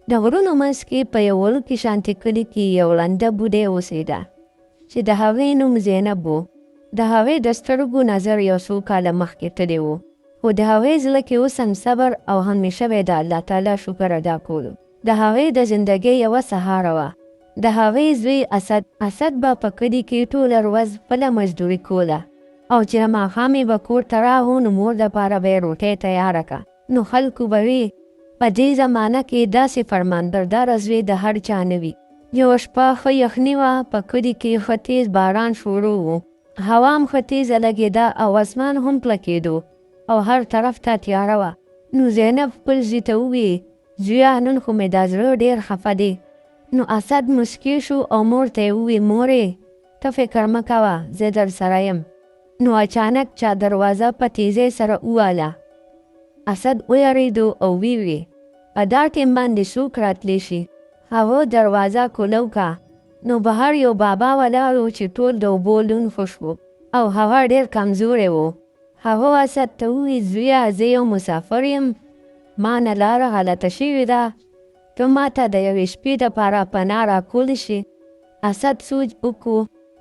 د غرونو منځ کې په یو وړوکي شانتې کلي کې یو ړنده بوډۍ اوسېده چې د هغې نوم زینب و. د هغې د سترګو نظر یو څو کاله مخکې تللی و، خو د هغې زړه کې اوس هم صبر او همیشه به د الله تعالی شکر ادا کولو. د هغې د زندګۍ یوه سهاره وه. د هغې زوی اسد به په کلي کې ټوله ورځ خپله مزدوري کوله، او چې ماښام به کور ته راغو نو مور دپاره به یې روټۍ تیاره کړه. نو خلکو به وي په دې زمانه کې داسې فرمانبرداره زوی د هر چا نه وي. یوه شپه ښه یخني وه، په کلي کې ښه تیز باران شروع و. هوا هم ښه تیزه لګېده او اسمان هم کلکېدو او هر طرف ته تیاره وه. نو زینب خپل زوی ته وویل: زویه، نن خو مې دا زړه ډېر خفه دی. نو اسد مسکی شو او مور ته یې وویل: مورې، ته فکر مه کوه، زه در سره یم. نو اچانک چا دروازه په تیزۍ سره وواله. اسد ویریدو او ویې: په دا ټیم باندې څوک راتلی شي؟ هغه دروازه کولو که. نو بهر یو بابا ولاړ و چې ټول د اوبو لون خوش و او هغه ډېر کمزوری و. هغه اسد ته وویل: زویه، زه یو مسافر یم، ما نه لاره غلطه شوې ده، ته ما ته د یوې شپې دپاره پناه راکولی شي؟ اسد سوچ وکړو،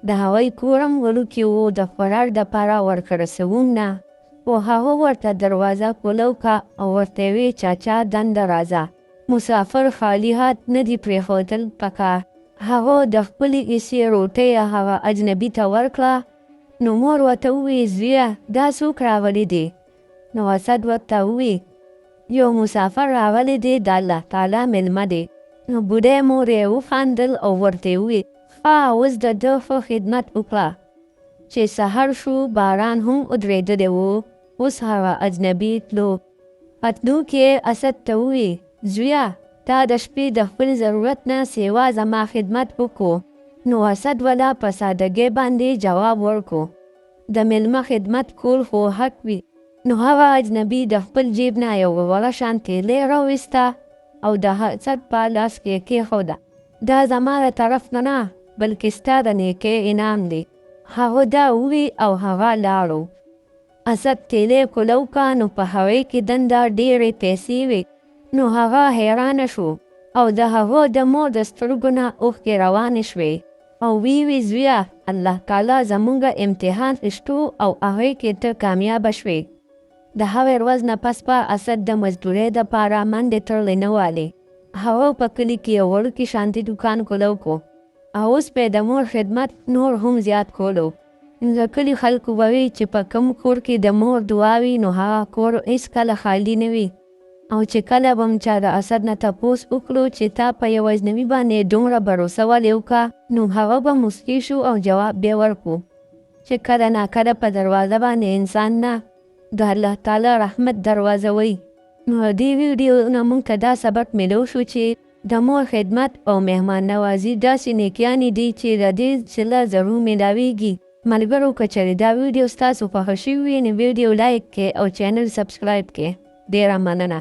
د هغوی کور هم وړوکی و، د خوراک دپاره ورکه رسوم نه. خو هغه ورته دروازه کولو که او ورته یې ویل: چاچا، دنده راځه، مسافر خالي هات نه دي پرېښودل پکار. هغه د خپلې ایسې روټۍ هغه اجنبي ته ورکړه. نو مور ورته وویل: زویه، دا څوک راغلی دی؟ نو اسد ورته وویل: یو مسافر راغلی دی، د الله تعالی مېلمه دی. نو بوډۍ مور یې وخندل او ورته یې وویل: ښه، اوس د ده ښه خدمت وکړه. چې سهار شو، باران هم ودرېدلی و، اوس هغه اجنبي تلو. په تلو کې اسد ته وویل: زویه، تا د شپې د خپل ضرورت نه سیوا زما خدمت وکړو. نو اسد والا په سادګۍ باندې جواب ورکړو: د میلمه خدمت کول خو حق وي. نو هغه اجنبي د خپل جیب نه یو وړه شان تیلی راویسته او د اسد په لاس کې کېښوده. دا زما د طرف نه بلکې ستا د نیکۍ انعام دی. هغه دا ووی او هغه لاړو. اسد تیلی کولو که، نو په هغې کې دنده ډېرې پیسې وې. نو هغه حیرانه شو او د هغه د مور د سترګو نه اوښکې روانې شوې او ویې: زویه، الله تعالی زموږ امتحان اخیستو او هغې کې ته کامیابه شوې. د هغې ورځ نه پس به اسد د مزدورۍ دپاره منډې تړلې نه والې. هغه په کلي کې یو وړوکی شانتي دوکان کولو کو او اوس به د مور خدمت نور هم زیات کولو. د کلي خلکو به وي چې په کوم کور کې د مور دعا وي نو هغه کور هېڅکله خالي نه وي. او چې کله به هم چا د اسد نه تپوس وکړو چې تا په یو اجنبي باندې دومره بروسه ولې وکړه، نو هغه به مسکی شو او جواب بیا ورکړو چې کله ناکله په دروازه باندې انسان نه، د الله تعالی رحمت دروازه وي. نو دې ویډیو نه موږ ته دا سبق میلو شو چې د مور خدمت او مهمان نوازي داسې نیکیانې دي چې د دې صله ضرور میلاویږي. ملګرو، که چېرې دا ویډیو ستاسو خوښه شوې وي نو ویډیو لایک کړئ او چینل سبسکرایب کړئ. ډېره مننه.